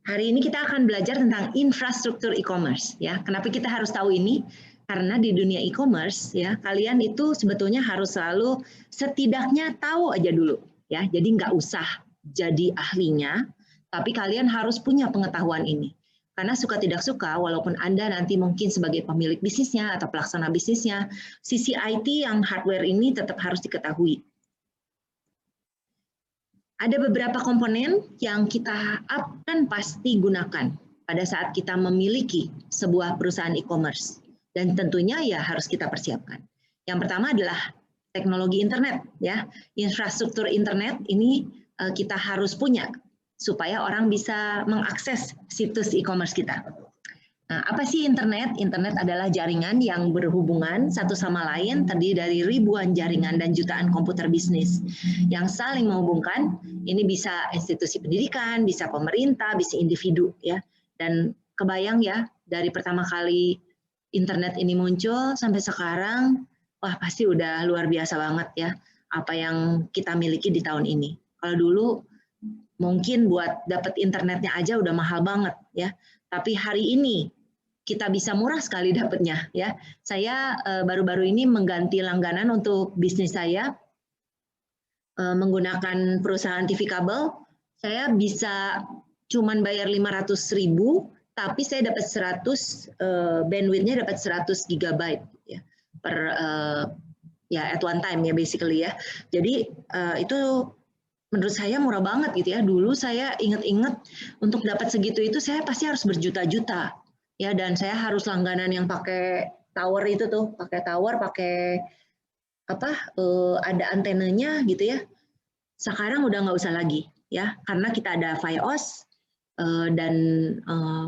Hari ini kita akan belajar tentang infrastruktur e-commerce ya. Kenapa kita harus tahu ini? Karena di dunia e-commerce ya, kalian itu sebetulnya harus selalu setidaknya tahu aja dulu ya. Jadi nggak usah jadi ahlinya, tapi kalian harus punya pengetahuan ini. Karena suka tidak suka, walaupun Anda nanti mungkin sebagai pemilik bisnisnya atau pelaksana bisnisnya, sisi IT yang hardware ini tetap harus diketahui. Ada beberapa komponen yang kita akan pasti gunakan pada saat kita memiliki sebuah perusahaan e-commerce. Dan tentunya ya harus kita persiapkan. Yang pertama adalah teknologi internet. Ya, infrastruktur internet ini kita harus punya supaya orang bisa mengakses situs e-commerce kita. Nah, apa sih internet? Internet adalah jaringan yang berhubungan satu sama lain, terdiri dari ribuan jaringan dan jutaan komputer bisnis yang saling menghubungkan. Ini bisa institusi pendidikan, bisa pemerintah, bisa individu, ya. Dan kebayang ya, dari pertama kali internet ini muncul sampai sekarang, wah pasti udah luar biasa banget ya, apa yang kita miliki di tahun ini. Kalau dulu mungkin buat dapat internetnya aja udah mahal banget ya, tapi hari ini kita bisa murah sekali dapatnya ya. Saya baru-baru ini mengganti langganan untuk bisnis saya menggunakan perusahaan TV kabel. Saya bisa cuman bayar 500.000, tapi saya dapat 100 bandwidth-nya dapat 100 GB ya per ya at one time ya basically ya. Jadi itu menurut saya murah banget gitu ya. Dulu saya ingat-ingat untuk dapat segitu itu saya pasti harus berjuta-juta. Ya, dan saya harus langganan yang pakai tower itu tuh, pakai tower, pakai apa? Ada antenanya gitu ya. Sekarang udah nggak usah lagi ya, karena kita ada Fios dan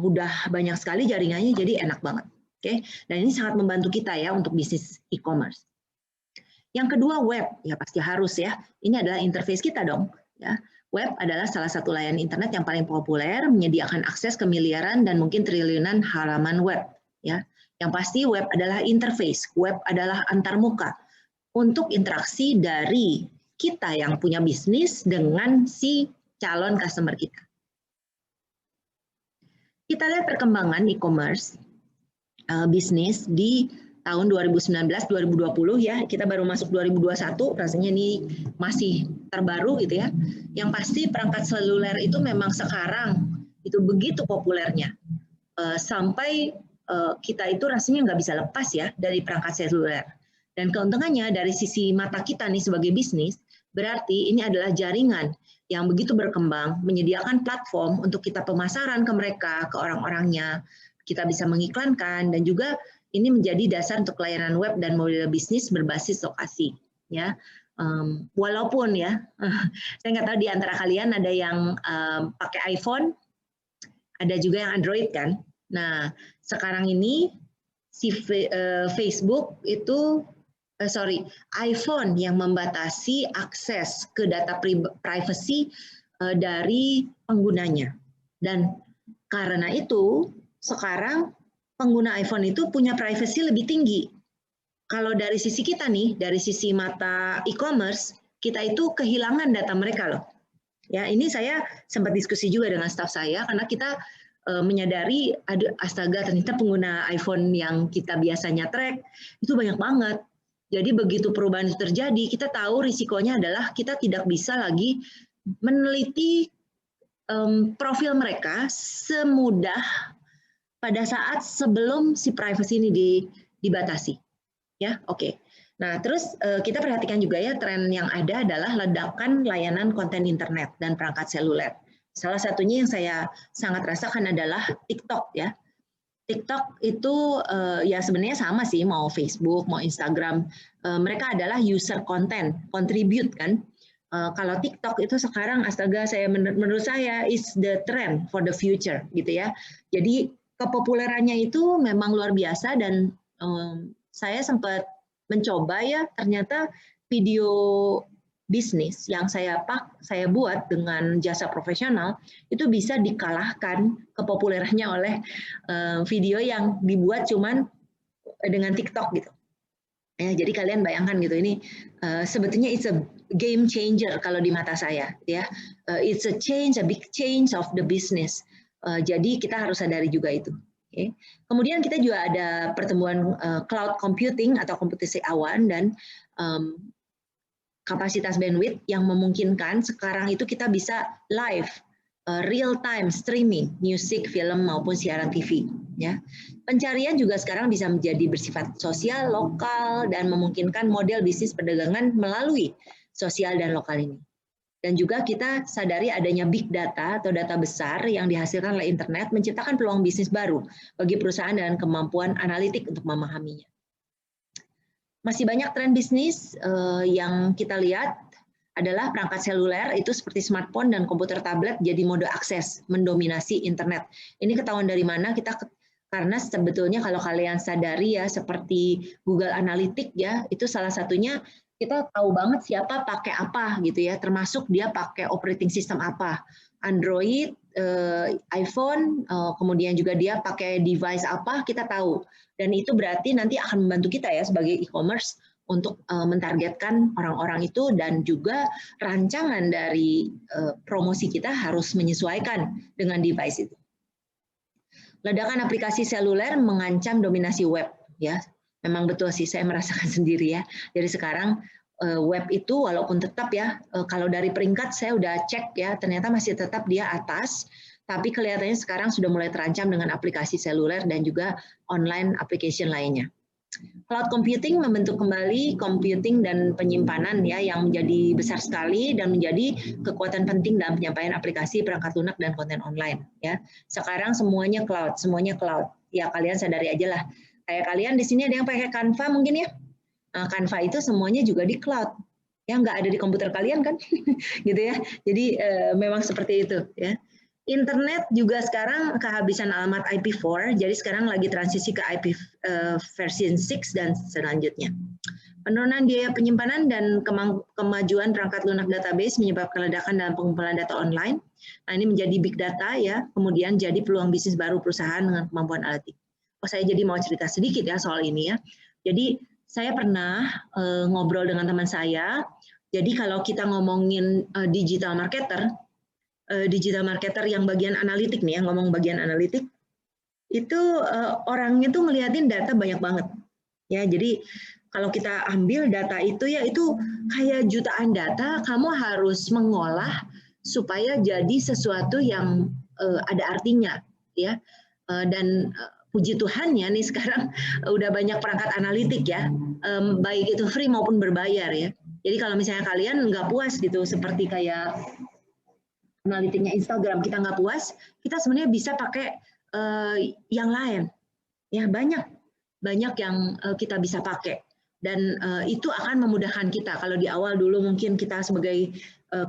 udah banyak sekali jaringannya, jadi enak banget. Oke, dan ini sangat membantu kita ya untuk bisnis e-commerce. Yang kedua web, ya pasti harus ya. Ini adalah interface kita dong, ya. Web adalah salah satu layanan internet yang paling populer, menyediakan akses ke miliaran dan mungkin triliunan halaman web. Ya, yang pasti web adalah interface, web adalah antarmuka untuk interaksi dari kita yang punya bisnis dengan si calon customer kita. Kita lihat perkembangan e-commerce bisnis di tahun 2019-2020 ya, kita baru masuk 2021, rasanya ini masih terbaru gitu ya. Yang pasti perangkat seluler itu memang sekarang itu begitu populernya, sampai kita itu rasanya nggak bisa lepas ya dari perangkat seluler. Dan keuntungannya dari sisi mata kita nih sebagai bisnis, berarti ini adalah jaringan yang begitu berkembang, menyediakan platform untuk kita pemasaran ke mereka, ke orang-orangnya, kita bisa mengiklankan, dan juga ini menjadi dasar untuk layanan web dan model bisnis berbasis lokasi. Ya, walaupun ya, saya nggak tahu di antara kalian ada yang pakai iPhone, ada juga yang Android kan. Nah, sekarang ini si Facebook itu, iPhone yang membatasi akses ke data privacy dari penggunanya. Dan karena itu sekarang pengguna iPhone itu punya privacy lebih tinggi. Kalau dari sisi kita nih, dari sisi mata e-commerce, kita itu kehilangan data mereka loh. Ya, ini saya sempat diskusi juga dengan staf saya karena kita menyadari, astaga ternyata pengguna iPhone yang kita biasanya track itu banyak banget. Jadi begitu perubahan itu terjadi, kita tahu risikonya adalah kita tidak bisa lagi meneliti profil mereka semudah pada saat sebelum si privacy ini dibatasi. Ya, oke. Nah, terus kita perhatikan juga ya tren yang ada adalah ledakan layanan konten internet dan perangkat seluler. Salah satunya yang saya sangat rasakan adalah TikTok ya. TikTok itu ya sebenarnya sama sih, mau Facebook, mau Instagram. Mereka adalah user content, contribute kan. Kalau TikTok itu sekarang astaga menurut saya is the trend for the future gitu ya. Jadi kepopulerannya itu memang luar biasa dan saya sempat mencoba ya, ternyata video bisnis yang saya buat dengan jasa profesional itu bisa dikalahkan kepopulerannya oleh video yang dibuat cuman dengan TikTok gitu. Ya, jadi kalian bayangkan gitu, ini sebetulnya it's a game changer kalau di mata saya ya. It's a big change of the business. Jadi kita harus sadari juga itu. Okay. Kemudian kita juga ada pertumbuhan cloud computing atau komputasi awan dan kapasitas bandwidth yang memungkinkan sekarang itu kita bisa live, real time streaming, musik, film maupun siaran TV. Ya. Pencarian juga sekarang bisa menjadi bersifat sosial, lokal, dan memungkinkan model bisnis perdagangan melalui sosial dan lokal ini. Dan juga kita sadari adanya big data atau data besar yang dihasilkan oleh internet menciptakan peluang bisnis baru bagi perusahaan dengan kemampuan analitik untuk memahaminya. Masih banyak tren bisnis yang kita lihat adalah perangkat seluler itu seperti smartphone dan komputer tablet jadi mode akses mendominasi internet. Ini ketahuan dari mana? Karena sebetulnya kalau kalian sadari ya seperti Google Analytics ya itu salah satunya kita tahu banget siapa pakai apa gitu ya, termasuk dia pakai operating system apa, Android, iPhone, kemudian juga dia pakai device apa, kita tahu. Dan itu berarti nanti akan membantu kita ya sebagai e-commerce untuk mentargetkan orang-orang itu dan juga rancangan dari promosi kita harus menyesuaikan dengan device itu. Ledakan aplikasi seluler mengancam dominasi web ya. Memang betul sih, saya merasakan sendiri ya. Jadi sekarang web itu walaupun tetap ya, kalau dari peringkat saya udah cek ya, ternyata masih tetap dia atas, tapi kelihatannya sekarang sudah mulai terancam dengan aplikasi seluler dan juga online application lainnya. Cloud computing membentuk kembali computing dan penyimpanan ya yang menjadi besar sekali dan menjadi kekuatan penting dalam penyampaian aplikasi, perangkat lunak dan konten online ya. Sekarang semuanya cloud. Ya kalian sadari aja lah. Kayak kalian di sini ada yang pakai Canva mungkin ya. Nah, Canva itu semuanya juga di cloud. Ya nggak ada di komputer kalian kan? Gitu ya. Jadi memang seperti itu ya. Internet juga sekarang kehabisan alamat IP4, jadi sekarang lagi transisi ke IP versi 6 dan selanjutnya. Penurunan biaya penyimpanan dan kemajuan perangkat lunak database menyebabkan ledakan dalam pengumpulan data online. Nah, ini menjadi big data ya, kemudian jadi peluang bisnis baru perusahaan dengan kemampuan analitik. Oh, saya jadi mau cerita sedikit ya soal ini ya. Jadi saya pernah ngobrol dengan teman saya. Jadi kalau kita ngomongin digital marketer yang bagian analitik nih, yang ngomong bagian analitik, itu orangnya tuh ngeliatin data banyak banget. Ya, jadi kalau kita ambil data itu ya itu kayak jutaan data, kamu harus mengolah supaya jadi sesuatu yang ada artinya, ya. Dan puji Tuhannya nih sekarang udah banyak perangkat analitik ya, baik itu free maupun berbayar ya. Jadi kalau misalnya kalian nggak puas gitu, seperti kayak analitiknya Instagram kita nggak puas, kita sebenarnya bisa pakai yang lain. Ya banyak yang kita bisa pakai dan itu akan memudahkan kita. Kalau di awal dulu mungkin kita sebagai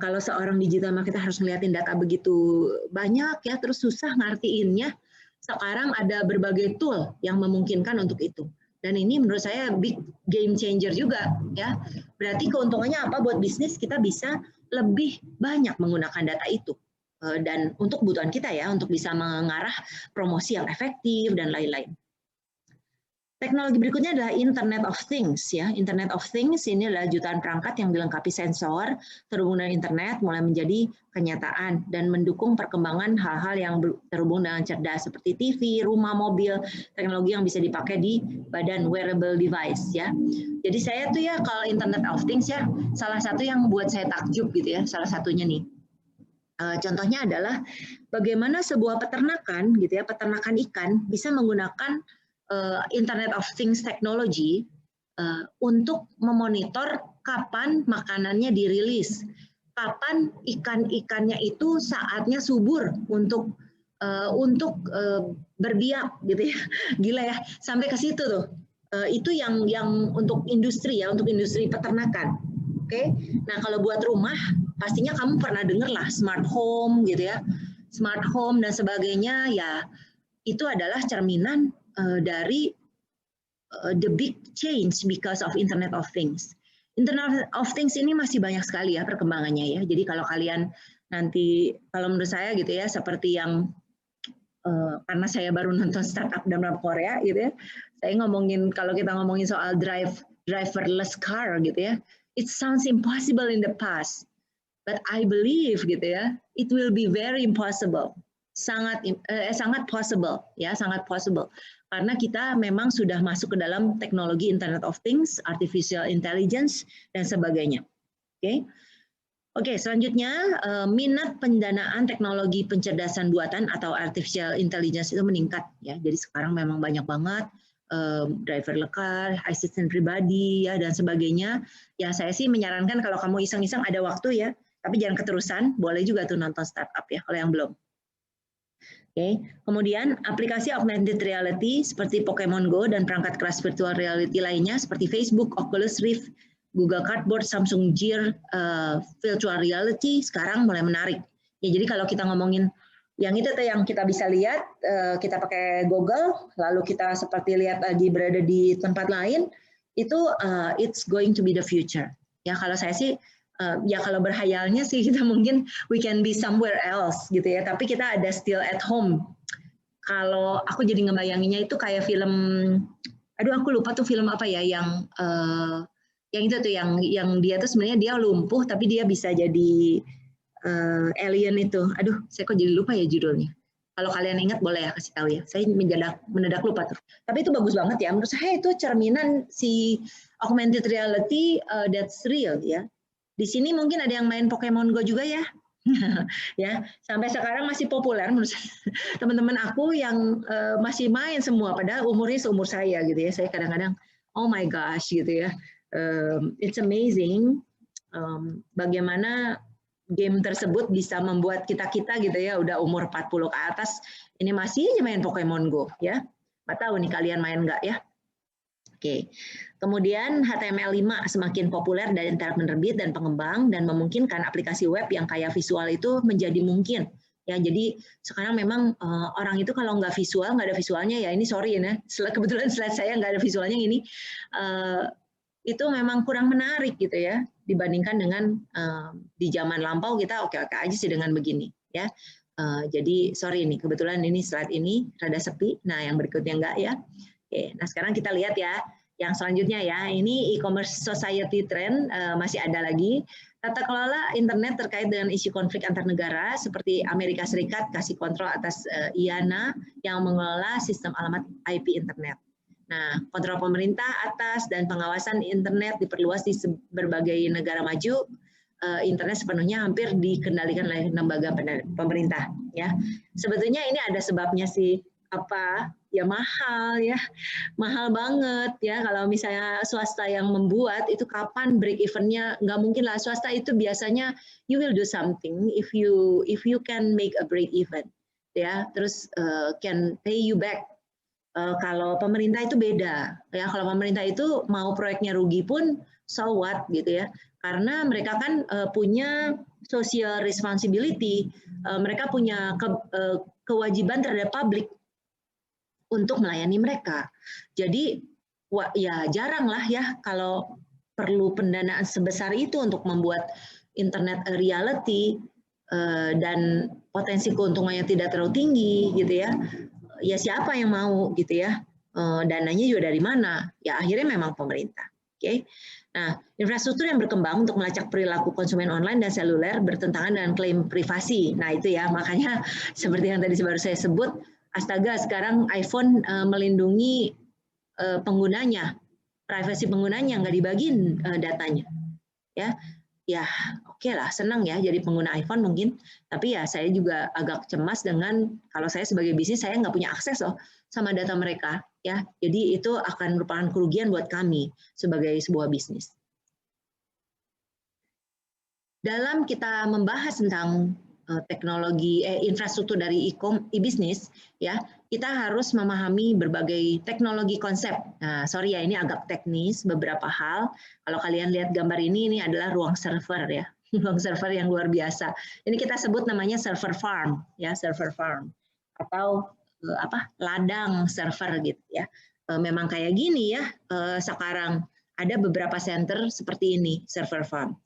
kalau seorang digital marketer harus ngeliatin data begitu banyak ya, terus susah ngartiinnya. Sekarang ada berbagai tool yang memungkinkan untuk itu. Dan ini menurut saya big game changer juga ya. Berarti keuntungannya apa buat bisnis? Kita bisa lebih banyak menggunakan data itu dan untuk kebutuhan kita ya, untuk bisa mengarah promosi yang efektif dan lain-lain. Teknologi berikutnya adalah Internet of Things ya. Internet of Things ini adalah jutaan perangkat yang dilengkapi sensor terhubung dengan internet mulai menjadi kenyataan dan mendukung perkembangan hal-hal yang terhubung dengan cerdas seperti TV, rumah, mobil, teknologi yang bisa dipakai di badan wearable device ya. Jadi saya tuh ya kalau Internet of Things ya salah satu yang buat saya takjub gitu ya, salah satunya nih. Contohnya adalah bagaimana sebuah peternakan gitu ya, peternakan ikan bisa menggunakan Internet of Things technology untuk memonitor kapan makanannya dirilis, kapan ikan-ikannya itu saatnya subur untuk berbiak gitu ya. Gila ya, sampai ke situ tuh. Itu yang untuk industri ya, untuk industri peternakan. Oke. Nah, kalau buat rumah pastinya kamu pernah dengar lah smart home gitu ya. Smart home dan sebagainya ya itu adalah cerminan dari the big change because of Internet of Things. Internet of Things ini masih banyak sekali ya perkembangannya ya. Jadi kalau kalian nanti, kalau menurut saya gitu ya, seperti yang karena saya baru nonton startup dalam Korea gitu ya, saya ngomongin kalau kita ngomongin soal driverless car gitu ya, it sounds impossible in the past, but I believe gitu ya, it will be very impossible. sangat possible ya, sangat possible karena kita memang sudah masuk ke dalam teknologi Internet of Things, artificial intelligence dan sebagainya. Oke, selanjutnya minat pendanaan teknologi pencerdasan buatan atau artificial intelligence itu meningkat ya. Jadi sekarang memang banyak banget driver car, asisten pribadi ya dan sebagainya. Ya saya sih menyarankan kalau kamu iseng-iseng ada waktu ya, tapi jangan keterusan, boleh juga tuh nonton startup ya kalau yang belum. Kemudian aplikasi augmented reality seperti Pokemon Go dan perangkat keras virtual reality lainnya seperti Facebook, Oculus Rift, Google Cardboard, Samsung Gear, virtual reality sekarang mulai menarik. Ya, jadi kalau kita ngomongin yang itu tuh yang kita bisa lihat, kita pakai Google, lalu kita seperti lihat lagi berada di tempat lain, itu it's going to be the future. Ya kalau saya sih ya kalau berhayalnya sih kita mungkin we can be somewhere else gitu ya, tapi kita ada still at home. Kalau aku jadi ngebayanginnya itu kayak film, aduh aku lupa tuh film apa ya yang itu tuh yang dia tuh sebenarnya dia lumpuh tapi dia bisa jadi alien itu. Aduh, saya kok jadi lupa ya judulnya. Kalau kalian ingat boleh ya kasih tahu ya. Saya mendadak lupa tuh. Tapi itu bagus banget ya. Menurut saya itu cerminan si augmented reality that's real ya. Di sini mungkin ada yang main Pokemon Go juga ya. Ya, sampai sekarang masih populer menurut teman-teman aku yang masih main semua padahal umurnya seumur saya gitu ya. Saya kadang-kadang oh my gosh gitu ya. It's amazing bagaimana game tersebut bisa membuat kita gitu ya udah umur 40 ke atas ini masih aja main Pokemon Go ya. Nggak tahu nih kalian main nggak ya. Oke. Kemudian HTML5 semakin populer dari antara penerbit dan pengembang dan memungkinkan aplikasi web yang kaya visual itu menjadi mungkin. Ya, jadi sekarang memang orang itu kalau nggak visual, nggak ada visualnya ya ini sorry ya. Kebetulan slide saya nggak ada visualnya ini itu memang kurang menarik gitu ya dibandingkan dengan di zaman lampau kita oke-oke aja sih dengan begini ya. Jadi sorry nih kebetulan ini slide ini rada sepi. Nah yang berikutnya enggak ya. Oke, nah sekarang kita lihat ya yang selanjutnya ya, ini e-commerce society trend masih ada lagi. Tata kelola internet terkait dengan isu konflik antar negara seperti Amerika Serikat kasih kontrol atas IANA yang mengelola sistem alamat IP internet. Nah, kontrol pemerintah atas dan pengawasan internet diperluas di berbagai negara maju. Internet sepenuhnya hampir dikendalikan oleh lembaga pemerintah. Ya, sebetulnya ini ada sebabnya sih. Apa ya mahal ya, mahal banget ya kalau misalnya swasta yang membuat itu kapan break evennya nggak mungkin lah swasta itu biasanya you will do something if you can make a break even ya terus can pay you back. Kalau pemerintah itu beda ya kalau pemerintah itu mau proyeknya rugi pun so what gitu ya karena mereka kan punya social responsibility, mereka punya kewajiban terhadap publik untuk melayani mereka. Jadi ya jarang lah ya kalau perlu pendanaan sebesar itu untuk membuat internet reality dan potensi keuntungannya tidak terlalu tinggi gitu ya. Ya siapa yang mau gitu ya. Dananya juga dari mana? Ya akhirnya memang pemerintah. Oke. Nah, infrastruktur yang berkembang untuk melacak perilaku konsumen online dan seluler bertentangan dengan klaim privasi. Nah, itu ya, makanya seperti yang tadi baru saya sebut, astaga sekarang iPhone melindungi penggunanya, privasi penggunanya nggak dibagiin datanya, ya oke lah senang ya jadi pengguna iPhone mungkin, tapi ya saya juga agak cemas dengan kalau saya sebagai bisnis saya nggak punya akses loh sama data mereka ya, jadi itu akan merupakan kerugian buat kami sebagai sebuah bisnis. Dalam kita membahas tentang teknologi infrastruktur dari e-bisnis ya kita harus memahami berbagai teknologi konsep. Nah, sorry ya ini agak teknis beberapa hal. Kalau kalian lihat gambar ini adalah ruang server ya. Ruang server yang luar biasa. Ini kita sebut namanya server farm ya, server farm atau ladang server gitu ya. Memang kayak gini ya sekarang ada beberapa center seperti ini server farm.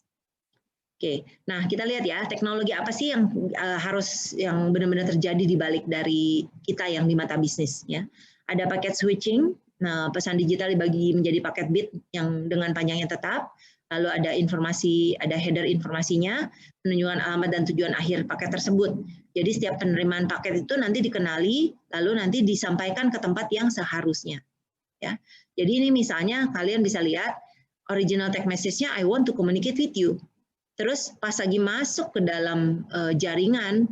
Oke, nah kita lihat ya teknologi apa sih yang harus yang benar-benar terjadi di balik dari kita yang di mata bisnis ya. Ada paket switching, nah pesan digital dibagi menjadi paket bit yang dengan panjangnya tetap. lalu ada informasi, ada header informasinya, penunjukan alamat dan tujuan akhir paket tersebut. Jadi setiap penerimaan paket itu nanti dikenali, lalu nanti disampaikan ke tempat yang seharusnya. Ya, jadi ini misalnya kalian bisa lihat original text message-nya I want to communicate with you. Terus pas lagi masuk ke dalam jaringan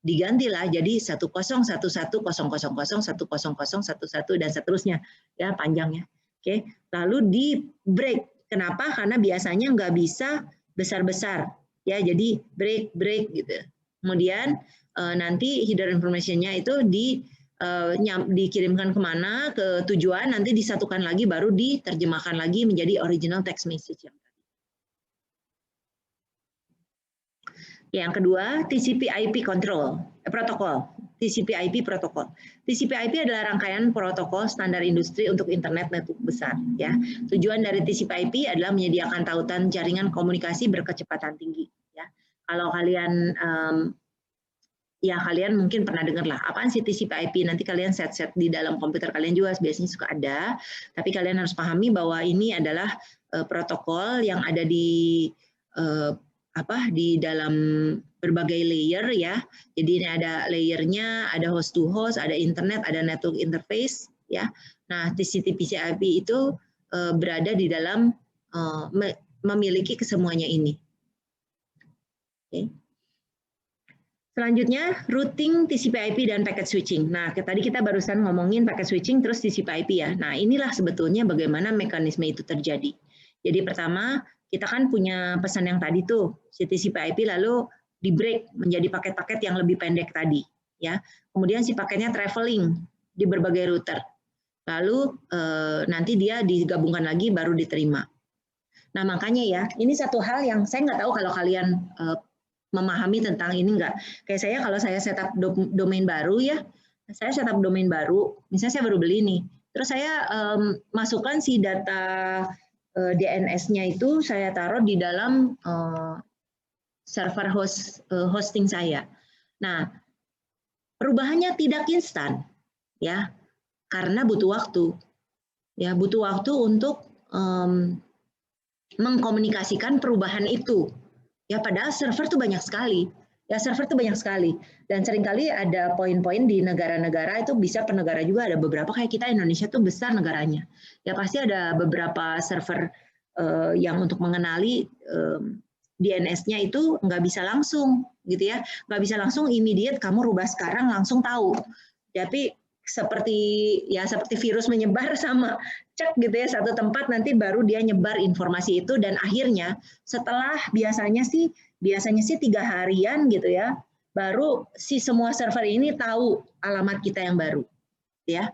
digantilah jadi 1011000100011 dan seterusnya ya panjangnya. Oke, lalu di break. Kenapa? Karena biasanya nggak bisa besar-besar ya, jadi break gitu. Kemudian nanti header information-nya itu dikirimkan kemana ke tujuan, nanti disatukan lagi baru diterjemahkan lagi menjadi original text message yang tadi. Yang kedua, TCP/IP protokol. TCP/IP protokol. TCP/IP adalah rangkaian protokol standar industri untuk internet network besar. Ya, tujuan dari TCP/IP adalah menyediakan tautan jaringan komunikasi berkecepatan tinggi. Ya, kalau kalian kalian mungkin pernah dengar lah, apaan sih TCP/IP? Nanti kalian set di dalam komputer kalian juga biasanya suka ada. Tapi kalian harus pahami bahwa ini adalah protokol yang ada di dalam berbagai layer ya. Jadi ini ada layernya, ada host to host, ada internet, ada network interface ya. Nah, TCP/IP itu berada di dalam memiliki kesemuanya ini. Okay. Selanjutnya, routing TCP/IP dan packet switching. Nah, tadi kita barusan ngomongin packet switching terus TCP/IP ya. Nah, inilah sebetulnya bagaimana mekanisme itu terjadi. Jadi pertama, kita kan punya pesan yang tadi tuh, si TCP/IP lalu di break menjadi paket-paket yang lebih pendek tadi, ya. Kemudian si paketnya traveling di berbagai router. Lalu nanti dia digabungkan lagi baru diterima. Nah, makanya ya, ini satu hal yang saya nggak tahu kalau kalian memahami tentang ini enggak. Kayak saya kalau saya setup domain baru ya, saya setup domain baru, misalnya saya baru beli nih, terus saya masukkan si data DNS-nya itu saya taruh di dalam server hosting saya. Nah, perubahannya tidak instan, ya, karena butuh waktu, ya, butuh waktu untuk mengkomunikasikan perubahan itu. Ya, padahal server tuh banyak sekali. Ya, server tuh banyak sekali. Dan seringkali ada poin-poin di negara-negara itu bisa per negara juga ada beberapa kayak kita Indonesia tuh besar negaranya. Ya pasti ada beberapa server yang untuk mengenali DNS-nya itu nggak bisa langsung gitu ya. Nggak bisa langsung immediate kamu rubah sekarang langsung tahu. Tapi seperti virus menyebar sama cek gitu ya satu tempat nanti baru dia nyebar informasi itu dan akhirnya setelah biasanya sih 3 harian gitu ya baru si semua server ini tahu alamat kita yang baru ya.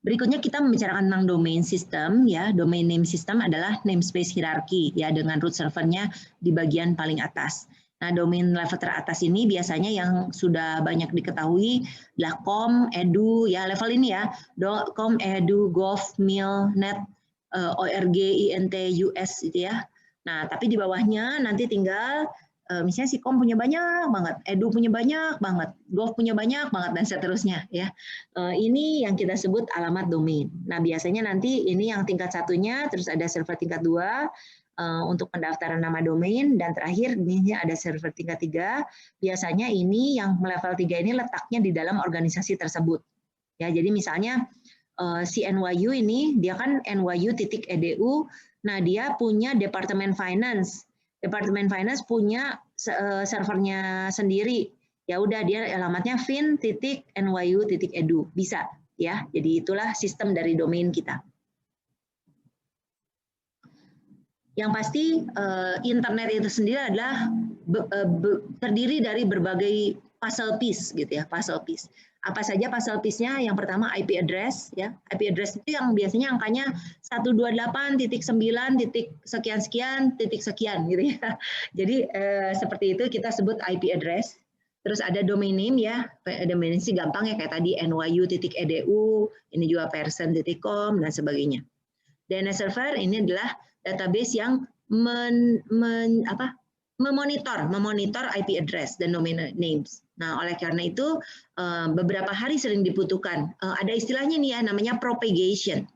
Berikutnya kita membicarakan tentang domain system ya. Domain name system adalah namespace hierarki ya dengan root servernya di bagian paling atas. Nah, domain level teratas ini biasanya yang sudah banyak diketahui adalah com, edu, ya level ini ya, com, edu, gov, mil, net, org, int, us gitu ya. Nah, tapi di bawahnya nanti tinggal misalnya si com punya banyak banget, edu punya banyak banget, gov punya banyak banget dan seterusnya ya. Ini yang kita sebut alamat domain. Nah, biasanya nanti ini yang tingkat 1-nya, terus ada server tingkat 2 untuk pendaftaran nama domain, dan terakhir ini ada server tingkat 3. Biasanya ini yang level 3 ini letaknya di dalam organisasi tersebut. Ya, jadi misalnya si NYU ini dia kan nyu.edu. Nah, dia punya departemen finance. Departemen finance punya servernya sendiri. Ya udah dia alamatnya fin.nyu.edu. Bisa ya. Jadi itulah sistem dari domain kita. Yang pasti internet itu sendiri adalah terdiri dari berbagai puzzle piece gitu ya, puzzle piece. Apa saja puzzle piece-nya? Yang pertama IP address ya. IP address itu yang biasanya angkanya 128.9.sekian gitu ya. Jadi seperti itu kita sebut IP address. Terus ada domain name ya. Domain name sih gampang ya kayak tadi nyu.edu, ini juga person.com dan sebagainya. DNS server ini adalah database yang memonitor IP address dan domain names. Nah, oleh karena itu beberapa hari sering dibutuhkan. Ada istilahnya nih ya, namanya propagation.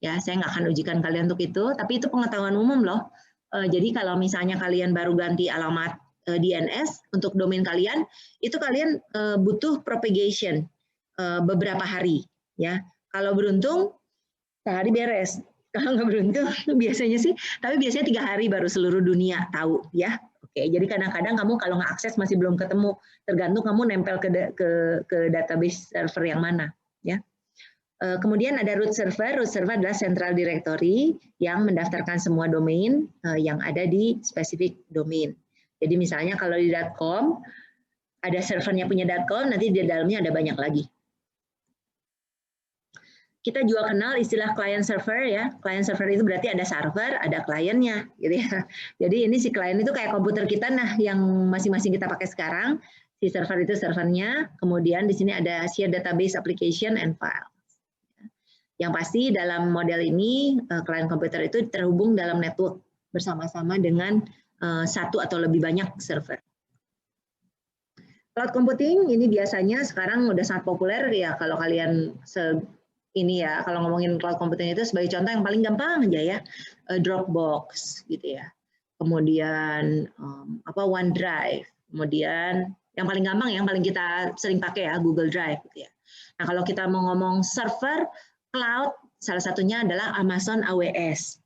Ya, saya nggak akan ujikan kalian untuk itu, tapi itu pengetahuan umum loh. Jadi kalau misalnya kalian baru ganti alamat DNS untuk domain kalian, itu kalian butuh propagation beberapa hari. Ya, kalau beruntung sehari beres. Kalau nggak beruntung, biasanya sih, tapi biasanya 3 hari baru seluruh dunia tahu, ya. Oke, jadi kadang-kadang kamu kalau nggak akses masih belum ketemu, tergantung kamu nempel ke database server yang mana, ya. Kemudian ada root server. Root server adalah central directory yang mendaftarkan semua domain yang ada di spesifik domain. Jadi misalnya kalau di .com, ada servernya punya .com, nanti di dalamnya ada banyak lagi. Kita juga kenal istilah client server ya. Client server itu berarti ada server, ada kliennya, gitu ya. Jadi ini si klien itu kayak komputer kita, nah yang masing-masing kita pakai sekarang. Si server itu servernya, kemudian di sini ada share database application and file. Yang pasti dalam model ini klien komputer itu terhubung dalam network bersama-sama dengan satu atau lebih banyak server. Cloud computing ini biasanya sekarang udah sangat populer ya kalau kalian ini ya, kalau ngomongin cloud computing itu sebagai contoh yang paling gampang aja ya, Dropbox gitu ya. Kemudian OneDrive, kemudian yang paling gampang yang paling kita sering pakai ya Google Drive gitu ya. Nah, kalau kita mau ngomong server cloud, salah satunya adalah Amazon AWS.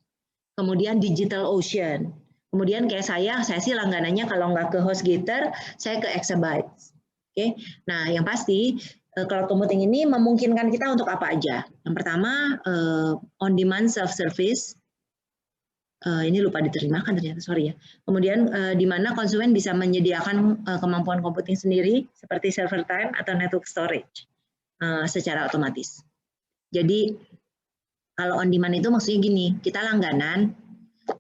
Kemudian DigitalOcean. Kemudian kayak saya sih langganannya kalau nggak ke HostGator, saya ke Exabytes. Oke. Nah, yang pasti cloud computing ini memungkinkan kita untuk apa aja. Yang pertama, on-demand self-service. Ini lupa diterjemahkan ternyata, sorry ya. Kemudian di mana konsumen bisa menyediakan kemampuan computing sendiri, seperti server time atau network storage secara otomatis. Jadi, kalau on-demand itu maksudnya gini, kita langganan,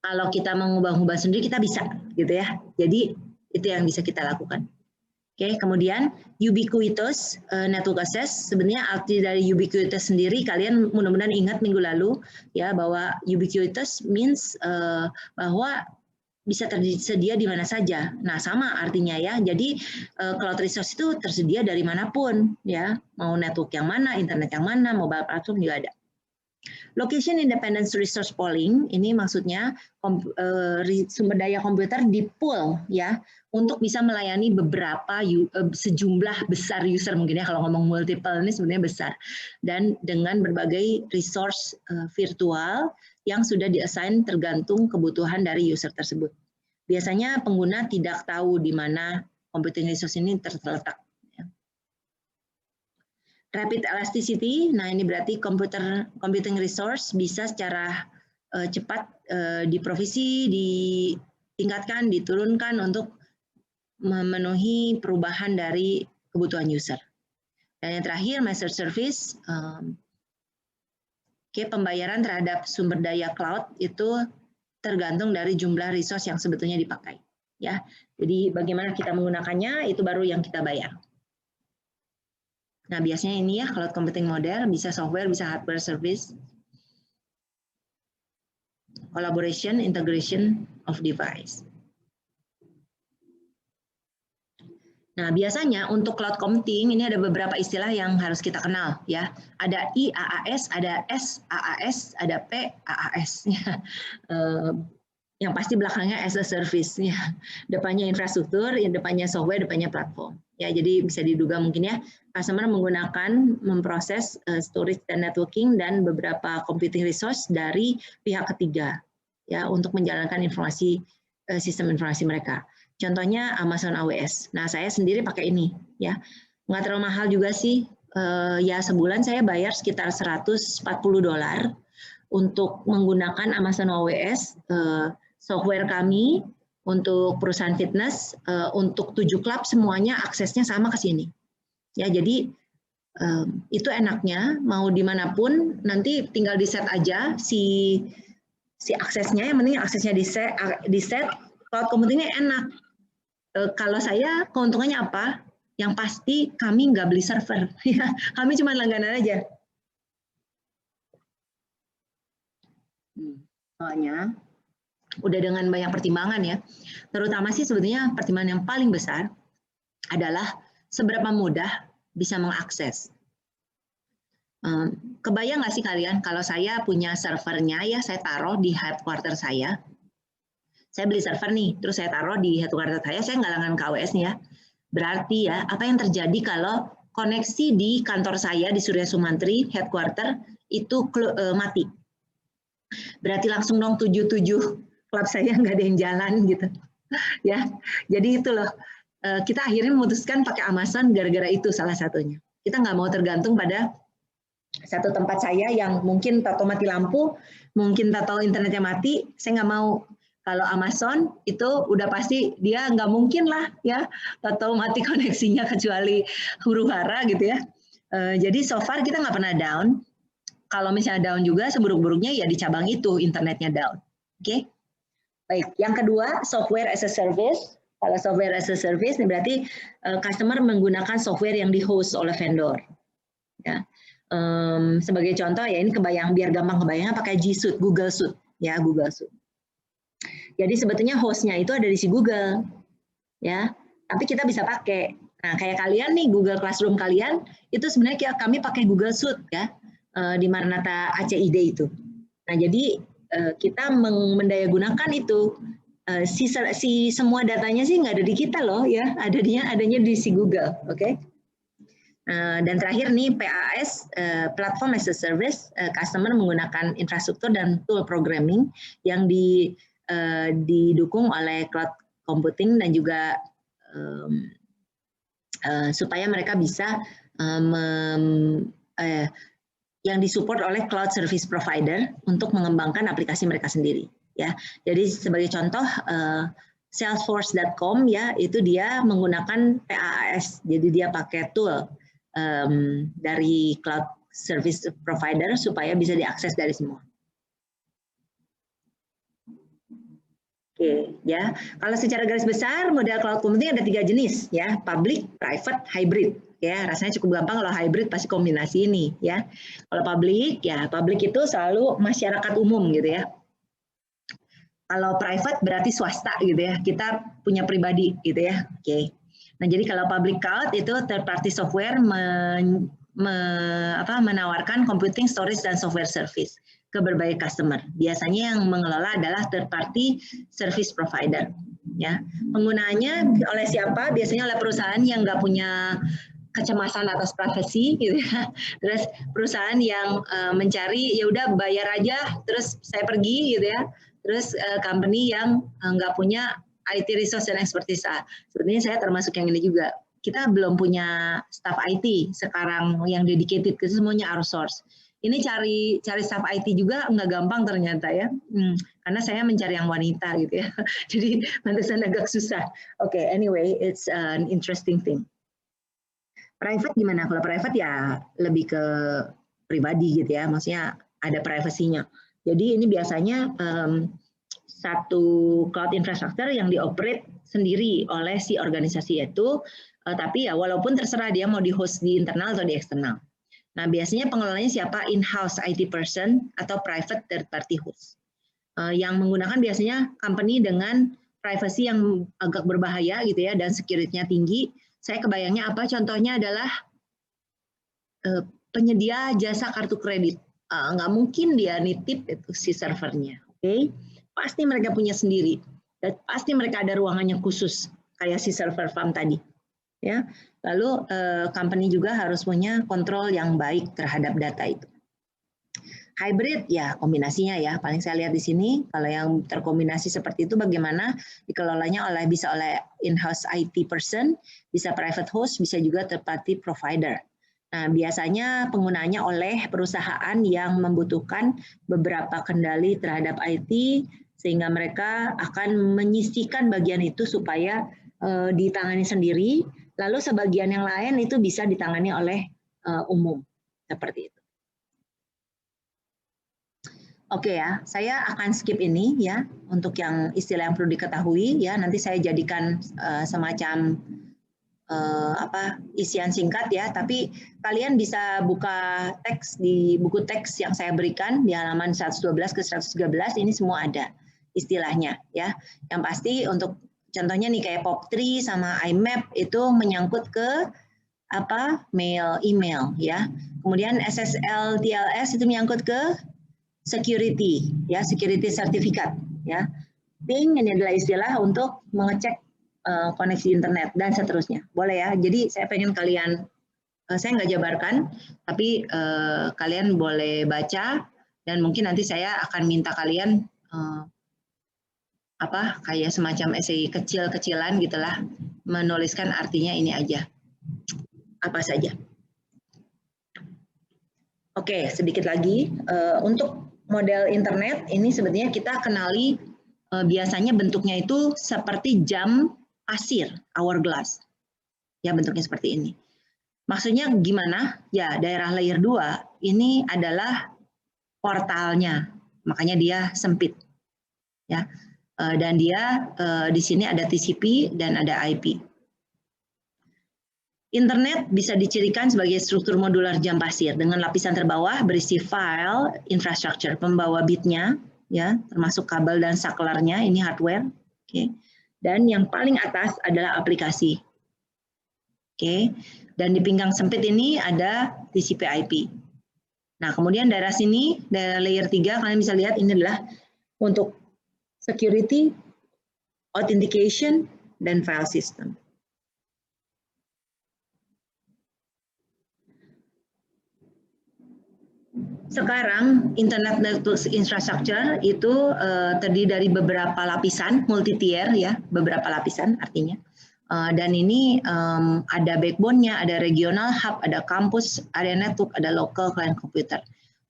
kalau kita mau ngubah-ngubah sendiri kita bisa, gitu ya. Jadi, itu yang bisa kita lakukan. Oke, kemudian ubiquitous network access. Sebenarnya arti dari ubiquitous sendiri kalian mudah-mudahan ingat minggu lalu ya bahwa ubiquitous means bahwa bisa tersedia di mana saja. Nah, sama artinya ya. Jadi cloud resource itu tersedia dari manapun ya. Mau network yang mana, internet yang mana, mobile platform juga ada. Location Independent Resource Pooling ini maksudnya sumber daya komputer di-pool ya untuk bisa melayani beberapa sejumlah besar user mungkin ya, kalau ngomong multiple ini sebenarnya besar, dan dengan berbagai resource virtual yang sudah di-assign tergantung kebutuhan dari user tersebut. Biasanya pengguna tidak tahu di mana computing resource ini terletak. Rapid elasticity, nah ini berarti computing resource bisa secara cepat diprovisi, ditingkatkan, diturunkan untuk memenuhi perubahan dari kebutuhan user. Dan yang terakhir, master service, pembayaran terhadap sumber daya cloud itu tergantung dari jumlah resource yang sebetulnya dipakai. Ya, jadi bagaimana kita menggunakannya itu baru yang kita bayar. Nah, biasanya ini ya cloud computing model, bisa software, bisa hardware service, collaboration, integration of device. Nah, biasanya untuk cloud computing ini ada beberapa istilah yang harus kita kenal ya. Ada IaaS, ada SaaS, ada PaaS. Yang pasti belakangnya as a service ya. Depannya infrastruktur, depannya software, depannya platform. Ya, jadi bisa diduga mungkin ya customer menggunakan memproses storage dan networking dan beberapa computing resource dari pihak ketiga ya untuk menjalankan informasi sistem informasi mereka. Contohnya Amazon AWS. Nah, saya sendiri pakai ini ya. Nggak terlalu mahal juga sih. Ya sebulan saya bayar sekitar $140 untuk menggunakan Amazon AWS, software kami untuk perusahaan fitness, untuk 7 klub semuanya aksesnya sama ke sini. Ya, jadi itu enaknya mau dimanapun nanti tinggal di set aja si aksesnya, yang penting aksesnya di set. Cloud computingnya enak. Kalau saya keuntungannya apa? Yang pasti kami nggak beli server, ya kami cuma langganan aja. Soalnya udah dengan banyak pertimbangan ya, terutama sih sebetulnya pertimbangan yang paling besar adalah seberapa mudah bisa mengakses. Kebayang nggak sih kalian kalau saya punya servernya ya, saya taruh di headquarter saya. Saya beli server nih, terus saya taruh di headquarter saya nggak langganan KWS nih ya. Berarti ya, apa yang terjadi kalau koneksi di kantor saya di Surya Sumantri headquarter itu mati? Berarti langsung dong 77 klub saya nggak ada yang jalan gitu. Ya, jadi itu loh. Kita akhirnya memutuskan pakai Amazon gara-gara itu salah satunya. Kita nggak mau tergantung pada satu tempat saya yang mungkin tato mati lampu, mungkin tato internetnya mati, saya nggak mau. Kalau Amazon itu udah pasti dia nggak mungkin lah ya tato mati koneksinya kecuali huru-hara gitu ya. Jadi so far kita nggak pernah down. Kalau misalnya down juga seburuk-buruknya ya di cabang itu internetnya down. Oke? Baik, yang kedua software as a service. Kalau software as a service ini berarti customer menggunakan software yang di-host oleh vendor. Ya. Sebagai contoh ya ini kebayang biar gampang kebayangnya pakai G Suite, Google Suite ya, Google Suite. Jadi sebetulnya hostnya itu ada di si Google ya, tapi kita bisa pakai. Nah kayak kalian nih Google Classroom kalian itu sebenarnya kami pakai Google Suite ya di Maranatha ACID itu. Nah jadi kita mendayagunakan itu si semua datanya sih nggak ada di kita loh ya, adanya di si Google, oke? Dan terakhir nih PaaS, Platform as a Service, customer menggunakan infrastruktur dan tool programming yang didukung oleh cloud computing dan juga supaya mereka bisa yang disupport oleh cloud service provider untuk mengembangkan aplikasi mereka sendiri ya. Jadi sebagai contoh Salesforce.com ya itu dia menggunakan PaaS, jadi dia pakai tool dari cloud service provider supaya bisa diakses dari semua. Oke, ya. Kalau secara garis besar model cloud computing ada 3 jenis ya, public, private, hybrid. Ya, rasanya cukup gampang kalau hybrid pasti kombinasi ini ya. Kalau public ya, public itu selalu masyarakat umum gitu ya. Kalau private berarti swasta gitu ya. Kita punya pribadi gitu ya. Oke. Nah, jadi kalau public cloud itu third party software menawarkan computing, storage dan software service ke berbagai customer. Biasanya yang mengelola adalah third party service provider. Ya, penggunaannya oleh siapa? Biasanya oleh perusahaan yang nggak punya kecemasan atas privasi, gitu ya. Terus perusahaan yang mencari ya udah bayar aja, terus saya pergi, gitu ya. Terus company yang nggak punya IT resource dan expertise. Sebenarnya saya termasuk yang ini juga. Kita belum punya staff IT sekarang yang dedicated ke semuanya outsource. Ini cari staff IT juga nggak gampang ternyata ya, karena saya mencari yang wanita gitu ya, jadi pantesan agak susah. Oke, anyway, it's an interesting thing. Private gimana? Kalau private ya lebih ke pribadi gitu ya, maksudnya ada privasinya. Jadi ini biasanya satu cloud infrastructure yang dioperate sendiri oleh si organisasi itu, tapi ya walaupun terserah dia mau di host di internal atau di eksternal. Nah, biasanya pengelolanya siapa? In-house IT person atau private third party host. Yang menggunakan biasanya company dengan privacy yang agak berbahaya gitu ya dan security-nya tinggi. Saya kebayangnya apa? Contohnya adalah penyedia jasa kartu kredit. Nggak mungkin dia nitip itu si servernya, oke? Pasti mereka punya sendiri. Dan pasti mereka ada ruangannya khusus kayak si server farm tadi. Ya, lalu company juga harus punya kontrol yang baik terhadap data itu. Hybrid ya kombinasinya ya, paling saya lihat di sini kalau yang terkombinasi seperti itu bagaimana dikelolanya bisa oleh in-house IT person, bisa private host, bisa juga third party provider. Nah, biasanya penggunaannya oleh perusahaan yang membutuhkan beberapa kendali terhadap IT sehingga mereka akan menyisihkan bagian itu supaya ditangani sendiri. Lalu sebagian yang lain itu bisa ditangani oleh umum, seperti itu. Oke ya, saya akan skip ini ya, untuk yang istilah yang perlu diketahui ya, nanti saya jadikan semacam isian singkat ya, tapi kalian bisa buka teks di buku teks yang saya berikan di halaman 112 ke 113, ini semua ada istilahnya ya. Yang pasti untuk contohnya nih kayak POP3 sama IMAP itu menyangkut ke mail, email ya. Kemudian SSL TLS itu menyangkut ke security ya, security certificate ya. Ping ini adalah istilah untuk mengecek koneksi internet dan seterusnya. Boleh ya. Jadi saya pengen kalian, saya nggak jabarkan, tapi kalian boleh baca dan mungkin nanti saya akan minta kalian kayak semacam esai kecil-kecilan gitulah, menuliskan artinya ini aja. Apa saja. Oke, sedikit lagi untuk model internet ini sebetulnya kita kenali biasanya bentuknya itu seperti jam pasir, hourglass. Ya, bentuknya seperti ini. Maksudnya gimana? Ya, daerah layer 2 ini adalah portalnya. Makanya dia sempit. Ya. Dan dia di sini ada TCP dan ada IP. Internet bisa dicirikan sebagai struktur modular jam pasir dengan lapisan terbawah berisi file infrastructure, pembawa bitnya, ya, termasuk kabel dan saklarnya, ini hardware, oke. Dan yang paling atas adalah aplikasi, oke. Dan di pinggang sempit ini ada TCP/IP. Nah, kemudian daerah sini, daerah layer 3, kalian bisa lihat ini adalah untuk security, authentication, dan file system. Sekarang Internet Network Infrastructure itu terdiri dari beberapa lapisan, multi-tier ya, beberapa lapisan artinya. Dan ini ada backbone-nya, ada regional hub, ada kampus, area network, ada local client computer.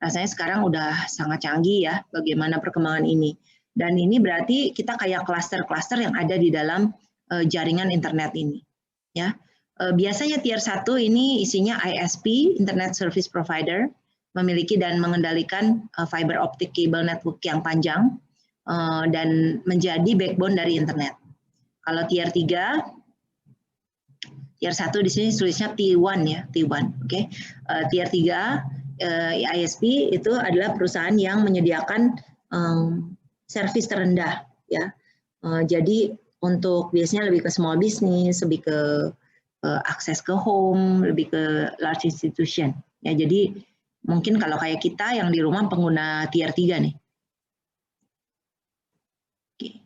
Rasanya sekarang udah sangat canggih ya bagaimana perkembangan ini. Dan ini berarti kita kayak klaster-klaster yang ada di dalam jaringan internet ini. Ya, biasanya tier 1 ini isinya ISP, Internet Service Provider, memiliki dan mengendalikan fiber optic cable network yang panjang dan menjadi backbone dari internet. Kalau tier 3, tier 1 di sini tulisnya T1 ya, T1, oke. Tier 3 ISP itu adalah perusahaan yang menyediakan servis terendah ya. Jadi untuk biasanya lebih ke small business, lebih ke akses ke home, lebih ke large institution ya. Jadi mungkin kalau kayak kita yang di rumah pengguna tier 3 nih. Oke.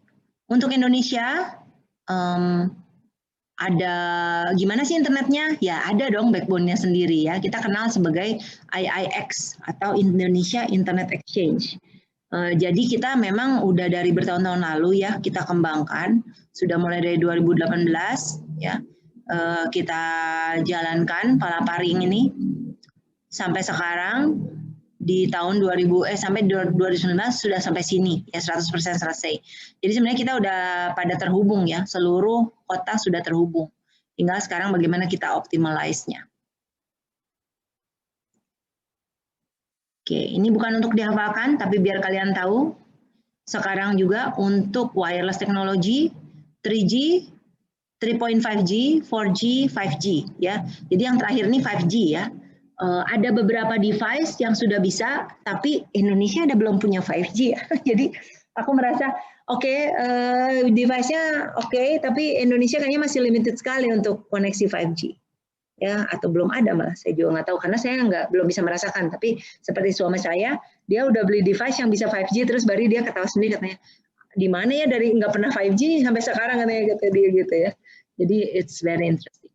Untuk Indonesia, ada gimana sih internetnya? Ya ada dong backbone-nya sendiri ya. Kita kenal sebagai IIX atau Indonesia Internet Exchange. Jadi kita memang udah dari bertahun-tahun lalu ya kita kembangkan. Sudah mulai dari 2018 ya. Kita jalankan palaparing ini. Sampai sekarang di tahun sampai 2019 sudah sampai sini ya 100% selesai. Jadi sebenarnya kita udah pada terhubung ya, seluruh kota sudah terhubung. Tinggal sekarang bagaimana kita optimalize-nya. Oke, ini bukan untuk dihafalkan tapi biar kalian tahu. Sekarang juga untuk wireless technology 3G, 3.5G, 4G, 5G ya. Jadi yang terakhir ini 5G ya. Ada beberapa device yang sudah bisa, tapi Indonesia ada belum punya 5G ya. Jadi aku merasa device-nya oke, tapi Indonesia kayaknya masih limited sekali untuk koneksi 5G. Ya, atau belum ada malah, saya juga nggak tahu karena saya belum bisa merasakan. Tapi seperti suami saya, dia udah beli device yang bisa 5G, terus baru dia ketawa sendiri katanya, di mana ya dari nggak pernah 5G sampai sekarang katanya dia gitu ya. Jadi it's very interesting.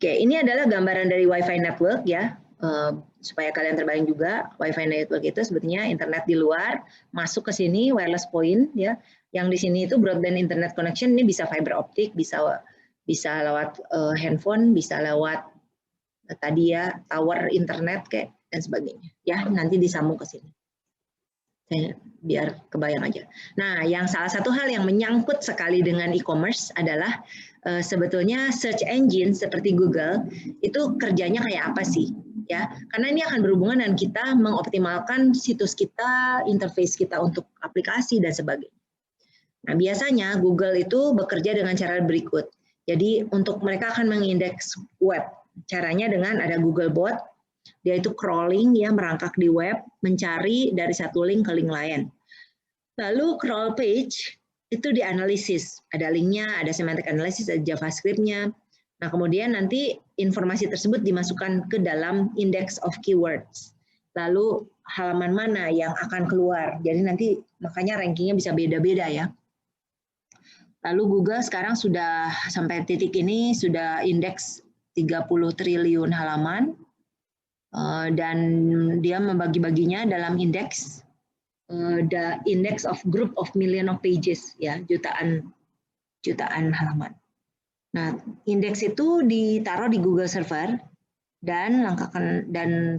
Oke, ini adalah gambaran dari Wi-Fi network ya, supaya kalian terbayang juga. Wi-Fi network itu sebetulnya internet di luar, masuk ke sini wireless point ya. Yang di sini itu broadband internet connection ini bisa fiber optic, bisa lewat handphone, bisa lewat tadi ya tower internet kayak dan sebagainya. Ya, nanti disambung ke sini. Biar kebayang aja. Nah, yang salah satu hal yang menyangkut sekali dengan e-commerce adalah sebetulnya search engine seperti Google itu kerjanya kayak apa sih? Ya, karena ini akan berhubungan dengan kita mengoptimalkan situs kita, interface kita untuk aplikasi dan sebagainya. Nah, biasanya Google itu bekerja dengan cara berikut. Jadi untuk mereka akan mengindeks web. Caranya dengan ada Googlebot. Dia itu crawling ya, merangkak di web, mencari dari satu link ke link lain. Lalu crawl page itu dianalisis, ada linknya, ada semantic analysis, ada JavaScript-nya. Nah, kemudian nanti informasi tersebut dimasukkan ke dalam index of keywords. Lalu halaman mana yang akan keluar. Jadi nanti makanya rankingnya bisa beda-beda ya. Lalu Google sekarang sudah sampai titik ini sudah indeks 30 triliun halaman dan dia membagi-baginya dalam indeks the index of group of million of pages ya, jutaan halaman. Nah, indeks itu ditaruh di Google Server dan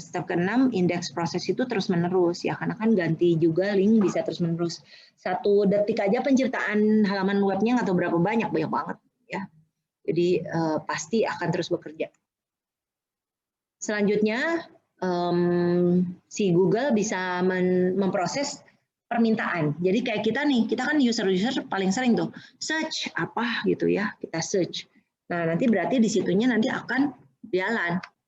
step ke-6 indeks proses itu terus-menerus ya, karena kan ganti juga link bisa terus-menerus. 1 detik aja penciptaan halaman webnya nggak tahu berapa banyak banget ya. Jadi pasti akan terus bekerja. Selanjutnya si Google bisa memproses permintaan. Jadi kayak kita nih, kita kan user-user paling sering tuh search apa gitu ya, kita search. Nah, nanti berarti di situnya nanti akan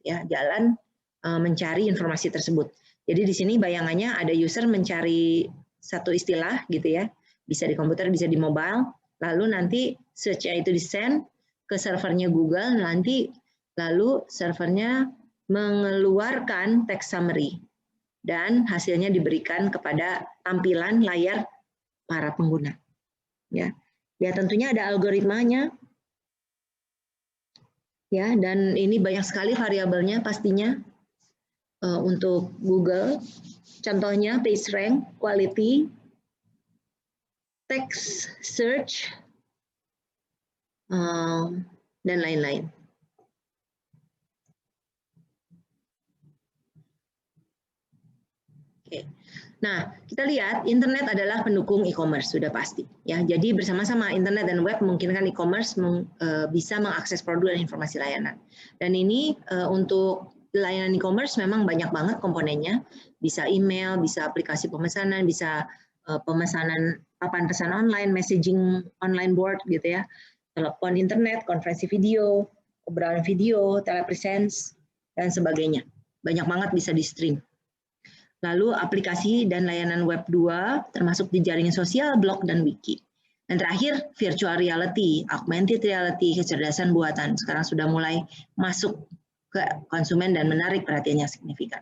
jalan mencari informasi tersebut. Jadi di sini bayangannya ada user mencari satu istilah gitu ya, bisa di komputer, bisa di mobile, lalu nanti search-nya itu di-send ke servernya Google, nanti lalu servernya mengeluarkan text summary dan hasilnya diberikan kepada tampilan layar para pengguna. Ya, tentunya ada algoritmanya. Ya, dan ini banyak sekali variabelnya pastinya untuk Google. Contohnya PageRank, quality, text search, dan lain-lain. Oke. Nah, kita lihat internet adalah pendukung e-commerce, sudah pasti. Ya, jadi bersama-sama internet dan web memungkinkan e-commerce bisa mengakses produk dan informasi layanan. Dan ini untuk layanan e-commerce memang banyak banget komponennya. Bisa email, bisa aplikasi pemesanan, bisa pemesanan papan pesan online, messaging online board gitu ya, telepon internet, konferensi video, obrolan video, telepresence, dan sebagainya. Banyak banget bisa di-stream. Lalu aplikasi dan layanan web 2 termasuk di jaringan sosial, blog, dan wiki. Dan terakhir virtual reality, augmented reality, kecerdasan buatan sekarang sudah mulai masuk ke konsumen dan menarik perhatian yang signifikan.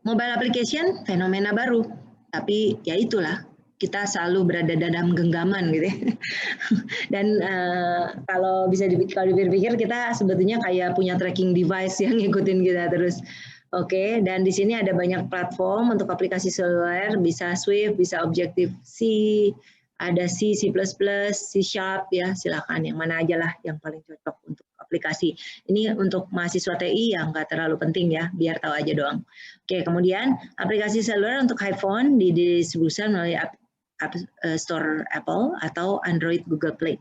Mobile application fenomena baru, tapi ya itulah kita selalu berada dalam genggaman gitu ya. Dan kalau dipikir-pikir kita sebetulnya kayak punya tracking device yang ngikutin kita terus. Oke, dan di sini ada banyak platform untuk aplikasi seluler, bisa Swift, bisa Objective-C, ada C, C++, C Sharp, ya silakan yang mana aja lah yang paling cocok untuk aplikasi. Ini untuk mahasiswa TI yang nggak terlalu penting ya, biar tahu aja doang. Oke, kemudian aplikasi seluler untuk iPhone didistribusikan melalui App Store Apple atau Android Google Play.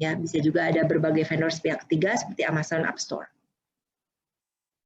Ya, bisa juga ada berbagai vendor pihak ketiga seperti Amazon App Store.